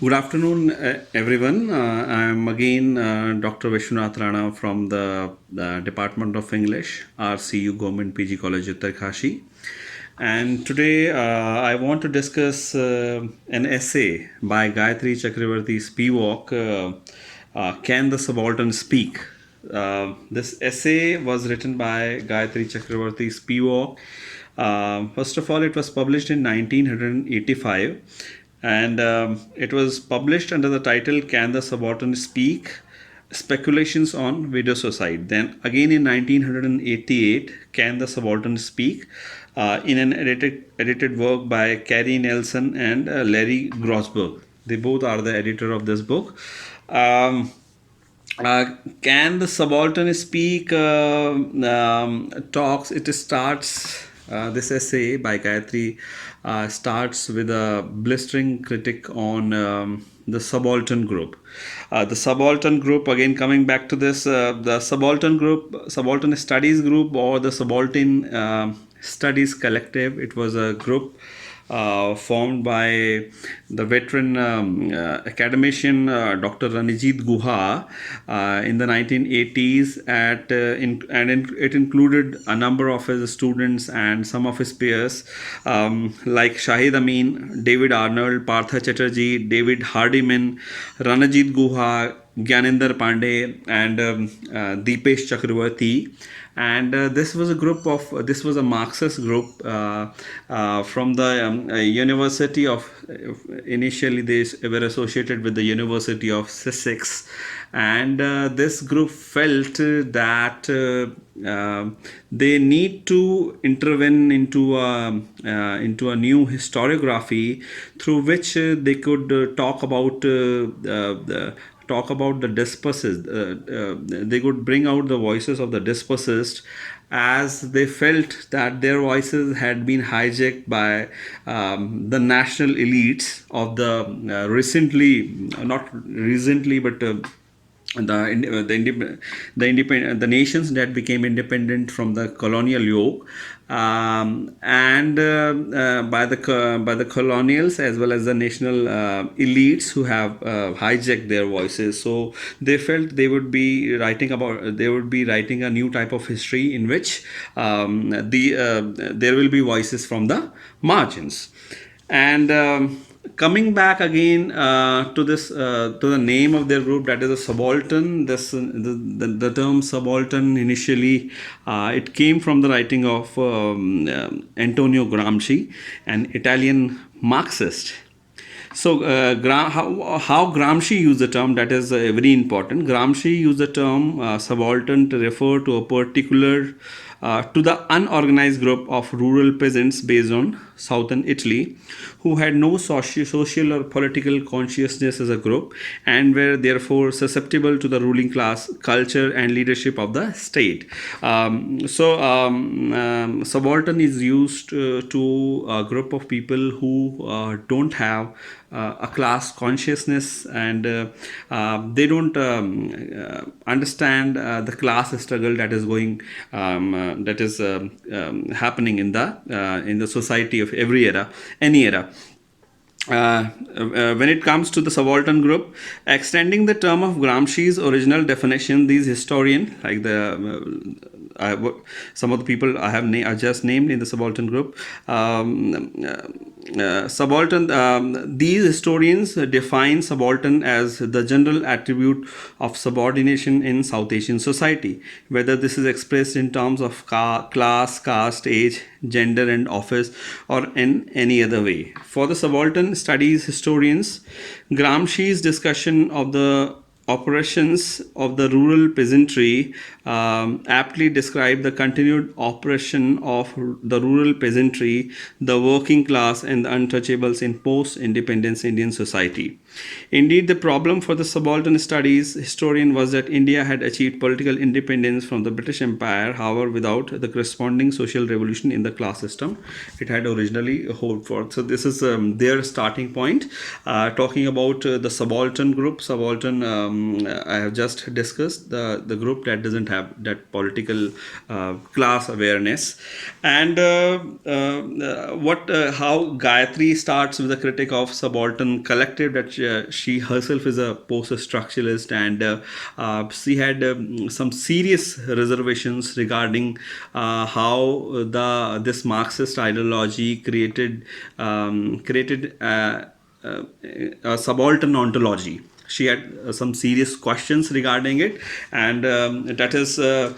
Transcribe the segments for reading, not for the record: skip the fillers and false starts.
Good afternoon, everyone. I am again Dr. Vishwanath Rana from the Department of English, RCU Government PG College, Uttarkashi. And today I want to discuss an essay by Gayatri Chakravarti's Spivak, Can the Subaltern Speak? This essay was written by Gayatri Chakravarti Spivak. First of all, it was published in 1985 and it was published under the title Can the Subaltern Speak? Speculations on Video Suicide. Then again in 1988, Can the Subaltern Speak? In an edited work by Carrie Nelson and Larry Grossberg. They both are the editor of this book. Um, can the Subaltern Speak? Talks. It starts. This essay by Gayatri starts with a blistering critique on the subaltern group. The subaltern group, again coming back to this, the subaltern group, subaltern studies group, or the subaltern studies collective. It was a group formed by the veteran academician Dr. Ranjit Guha in the 1980s. It included a number of his students and some of his peers like Shahid Amin, David Arnold, Partha Chatterjee, David Hardiman, Ranjit Guha, Gyanendra Pandey, and Deepesh Chakravarti. And this was a Marxist group from the University of, initially they were associated with the University of Sussex, and this group felt that they need to intervene into a new historiography through which they could talk about the dispossessed. They could bring out the voices of the dispossessed, as they felt that their voices had been hijacked by the national elites of the the nations that became independent from the colonial yoke, and by the colonials as well as the national elites who have hijacked their voices. So they felt they would be writing a new type of history in which there will be voices from the margins. And coming back again to the name of their group, that is a subaltern. The term subaltern initially it came from the writing of Antonio Gramsci, an Italian Marxist. So, how Gramsci used the term, that is very important. Gramsci used the term subaltern to refer to a particular to the unorganized group of rural peasants based on southern Italy, who had no social or political consciousness as a group, and were therefore susceptible to the ruling class, culture, and leadership of the state. Subaltern is used to a group of people who don't have a class consciousness, and they don't understand the class struggle that is happening in the society of any era. When it comes to the subaltern group, extending the term of Gramsci's original definition, these historians, like some of the people I just named in the subaltern group, these historians define subaltern as the general attribute of subordination in South Asian society, whether this is expressed in terms of class, caste, age, gender, and office, or in any other way. For the subaltern studies historians, Gramsci's discussion of the oppressions of the rural peasantry aptly describe the continued oppression of the rural peasantry, the working class, and the untouchables in post-independence Indian society. Indeed, the problem for the subaltern studies historian was that India had achieved political independence from the British Empire, however, without the corresponding social revolution in the class system it had originally hoped for. So this is their starting point, talking about the subaltern group, subaltern I have just discussed, the group that doesn't have that political class awareness. And what how Gayatri starts with a critic of subaltern collective, that she herself is a post-structuralist, and she had some serious reservations regarding how this Marxist ideology created a subaltern ontology. She had some serious questions regarding it, and that is the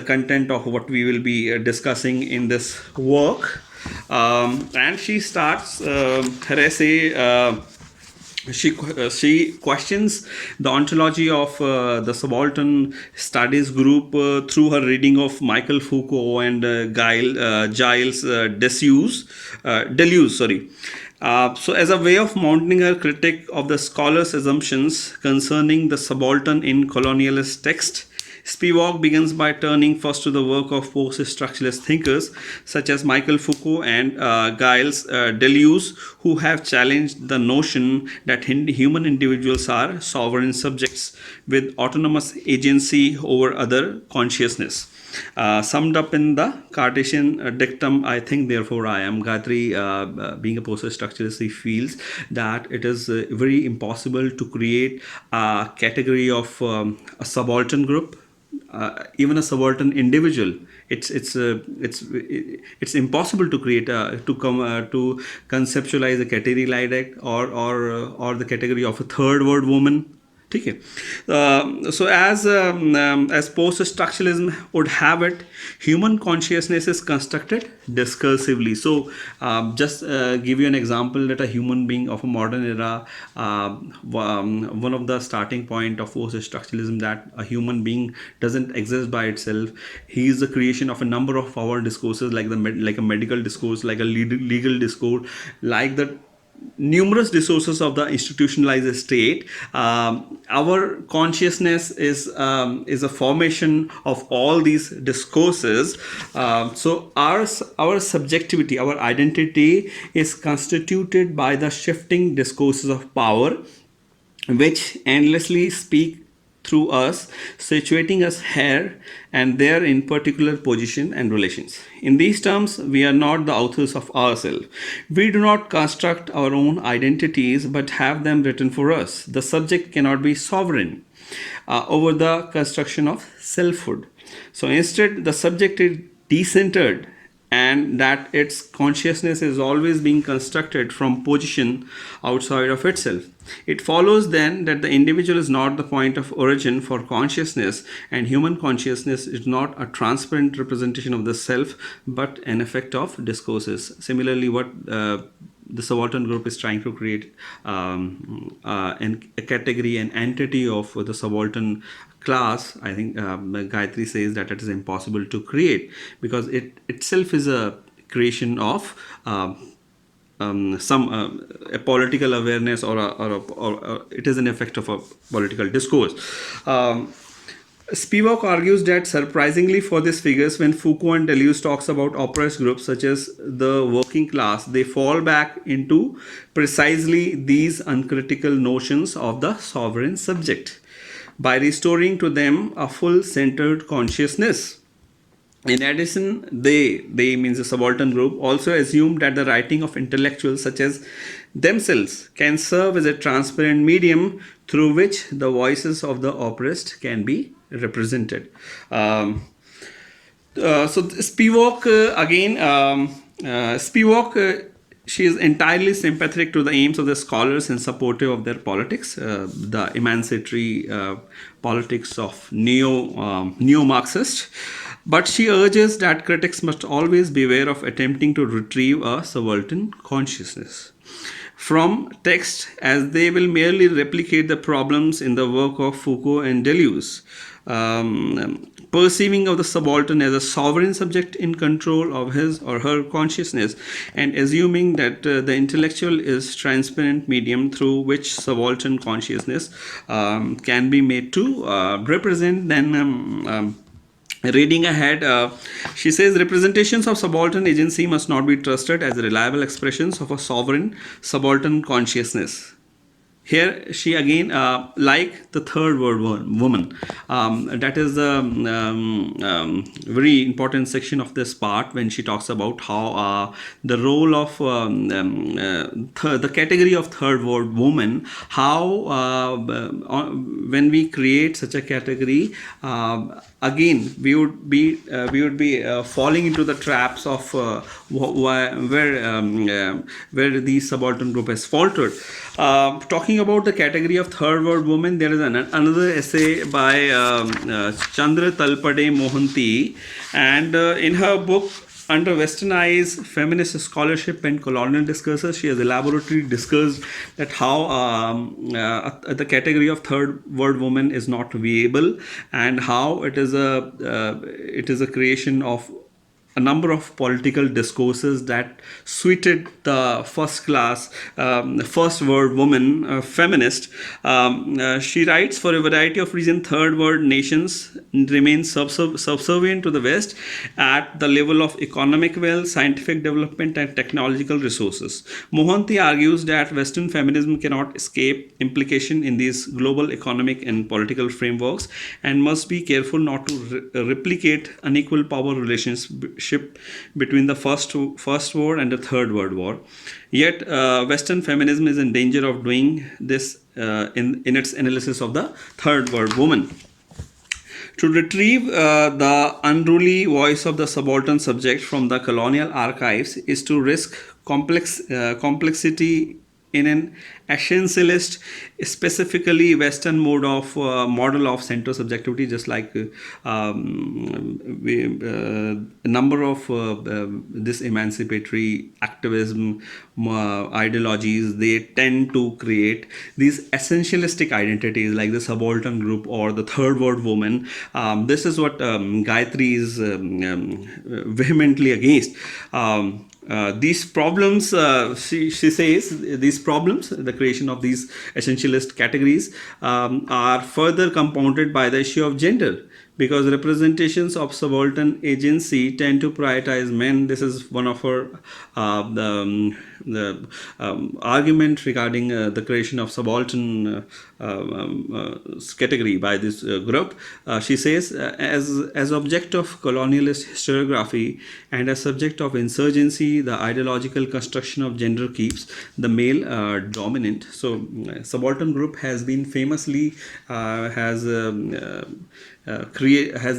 content of what we will be discussing in this work. And she starts her essay. She questions the ontology of the subaltern studies group through her reading of Michael Foucault and Giles Deleuze. Sorry. So, as a way of mounting her critique of the scholar's assumptions concerning the subaltern in colonialist text, Spivak begins by turning first to the work of post-structuralist thinkers such as Michael Foucault and Giles Deleuze, who have challenged the notion that human individuals are sovereign subjects with autonomous agency over other consciousness. Summed up in the Cartesian dictum, I think, therefore I am. Gayatri, being a post-structuralist, he feels that it is very impossible to create a category of a subaltern group, even a subaltern individual. It's impossible to create to conceptualize a category like that, or the category of a third world woman. ठीक है. So as post-structuralism would have it, human consciousness is constructed discursively. So just give you an example that a human being of a modern era, one of the starting point of post-structuralism, that a human being doesn't exist by itself. He is the creation of a number of power discourses, like a medical discourse, like a legal discourse, like the numerous discourses of the institutionalized state. Our consciousness is a formation of all these discourses. So our subjectivity, our identity is constituted by the shifting discourses of power, which endlessly speak through us, situating us here and there in particular position and relations. In these terms, we are not the authors of ourselves. We do not construct our own identities, but have them written for us. The subject cannot be sovereign over the construction of selfhood. So instead, the subject is decentered, and that its consciousness is always being constructed from position outside of itself. It follows then that the individual is not the point of origin for consciousness, and human consciousness is not a transparent representation of the self, but an effect of discourses. Similarly, what the subaltern group is trying to create a category, an entity of the subaltern class. I think Gayatri says that it is impossible to create, because it itself is a creation of a political awareness, or it is an effect of a political discourse. Spivak argues that, surprisingly for these figures, when Foucault and Deleuze talks about oppressed groups such as the working class, they fall back into precisely these uncritical notions of the sovereign subject, by restoring to them a full centered consciousness. In addition, they means the subaltern group, also assume that the writing of intellectuals such as themselves can serve as a transparent medium through which the voices of the oppressed can be represented. So Spivak she is entirely sympathetic to the aims of the scholars and supportive of their politics, the emancipatory politics of neo-Marxist. But she urges that critics must always beware of attempting to retrieve a subaltern consciousness from text, as they will merely replicate the problems in the work of Foucault and Deleuze. Perceiving of the subaltern as a sovereign subject in control of his or her consciousness, and assuming that the intellectual is transparent medium through which subaltern consciousness can be made to represent. Then reading ahead, she says, representations of subaltern agency must not be trusted as reliable expressions of a sovereign subaltern consciousness. Here she again, like the third world woman, that is the very important section of this part, when she talks about how the role of the category of third world woman, how when we create such a category, again we would be falling into the traps of where the subaltern group has faltered. Talking about the category of third world women, there is another essay by Chandra Talpade Mohanty, and in her book Under Western Eyes, Feminist Scholarship and Colonial Discourses, she has elaborately discussed that how the category of third world woman is not viable, and how it is a creation of a number of political discourses that suited the first class, first world woman, feminist. She writes, for a variety of reasons, third world nations remain subservient to the West at the level of economic wealth, scientific development, and technological resources. Mohanty argues that Western feminism cannot escape implication in these global economic and political frameworks, and must be careful not to replicate unequal power relationship between the first world and the third world war. Yet Western feminism is in danger of doing this in its analysis of the third world woman. To retrieve the unruly voice of the subaltern subject from the colonial archives is to risk complexity in an essentialist, specifically Western model of center subjectivity, just like a number of this emancipatory activism ideologies, they tend to create these essentialistic identities like the subaltern group or the third world woman. This is what Gayatri is vehemently against. These problems, she says, these problems, the creation of these essentialist categories, are further compounded by the issue of gender, because representations of subaltern agency tend to prioritize men. This is one of her the argument regarding the creation of subaltern category by this group. She says, as object of colonialist historiography and as subject of insurgency, the ideological construction of gender keeps the male dominant. So subaltern group has been famously has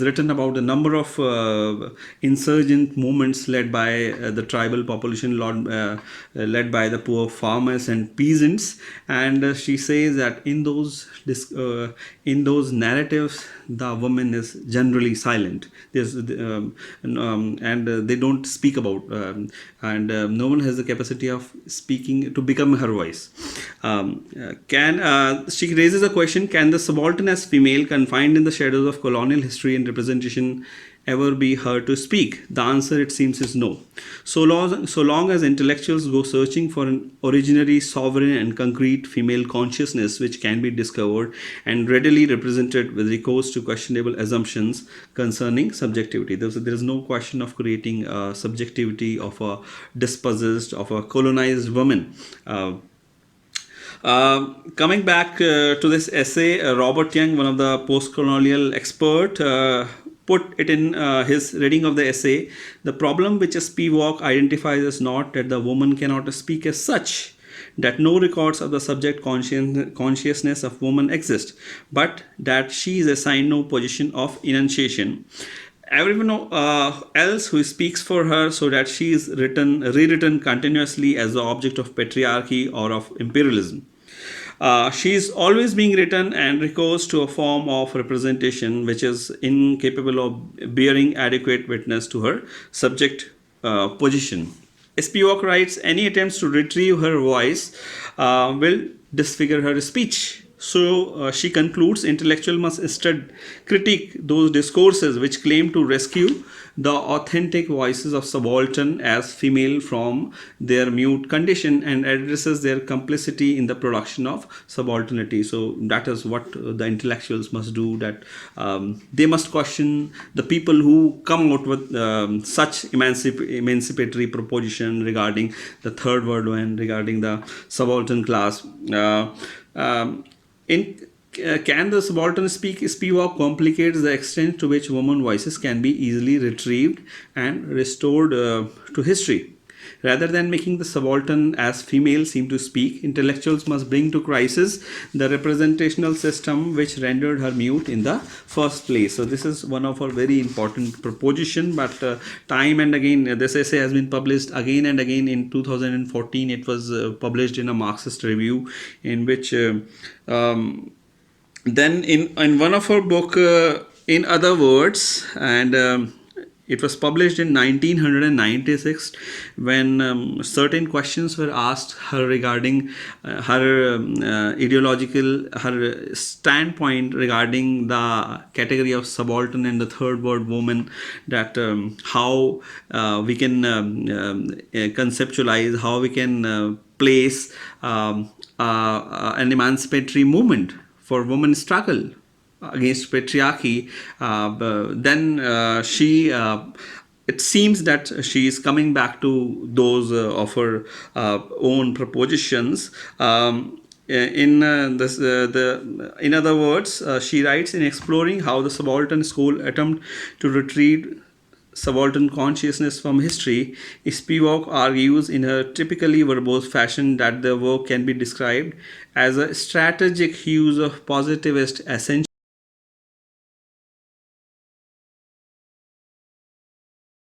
written about a number of insurgent movements led by the tribal population, led by the poor farmers and peasants. And she says that in those narratives, the woman is generally silent. And they don't speak about, and no one has the capacity of speaking to become her voice. She raises a question: can the subaltern as female, confined in the shadows of colonial history and representation, ever be heard to speak? The answer, it seems, is no. So long as intellectuals go searching for an originary, sovereign, and concrete female consciousness which can be discovered and readily represented with recourse to questionable assumptions concerning subjectivity. There is no question of creating a subjectivity of a dispossessed, of a colonized woman. Coming back to this essay, Robert Young, one of the post-colonial expert, put it in his reading of the essay: the problem which Spivak identifies is not that the woman cannot speak as such, that no records of the subject consciousness of woman exist, but that she is assigned no position of enunciation. Everyone else who speaks for her, so that she is rewritten continuously as the object of patriarchy or of imperialism. She is always being written and recourse to a form of representation which is incapable of bearing adequate witness to her subject position. Spivak writes, any attempts to retrieve her voice will disfigure her speech. So she concludes, intellectual must instead critique those discourses which claim to rescue the authentic voices of subaltern as female from their mute condition, and addresses their complicity in the production of subalternity. So that is what the intellectuals must do, that they must question the people who come out with such emancipatory proposition regarding the third world and regarding the subaltern class. Um, in Can the Subaltern speak? Spivak complicates the extent to which women voices can be easily retrieved and restored to history. Rather than making the subaltern as female seem to speak, intellectuals must bring to crisis the representational system which rendered her mute in the first place. So this is one of our very important proposition. But time and again, this essay has been published again and again. In 2014, it was published in a Marxist review, in which then in one of her book, in other words, and it was published in 1996, when certain questions were asked her regarding her ideological, her standpoint regarding the category of subaltern and the third word woman, that how we can conceptualize, how we can place an emancipatory movement for women's struggle against patriarchy. Then it seems that she is coming back to those of her own propositions. In other words, she writes, in exploring how the subaltern school attempt to retrieve subaltern consciousness from history, Spivak argues in her typically verbose fashion that the work can be described as a strategic use of positivist essentials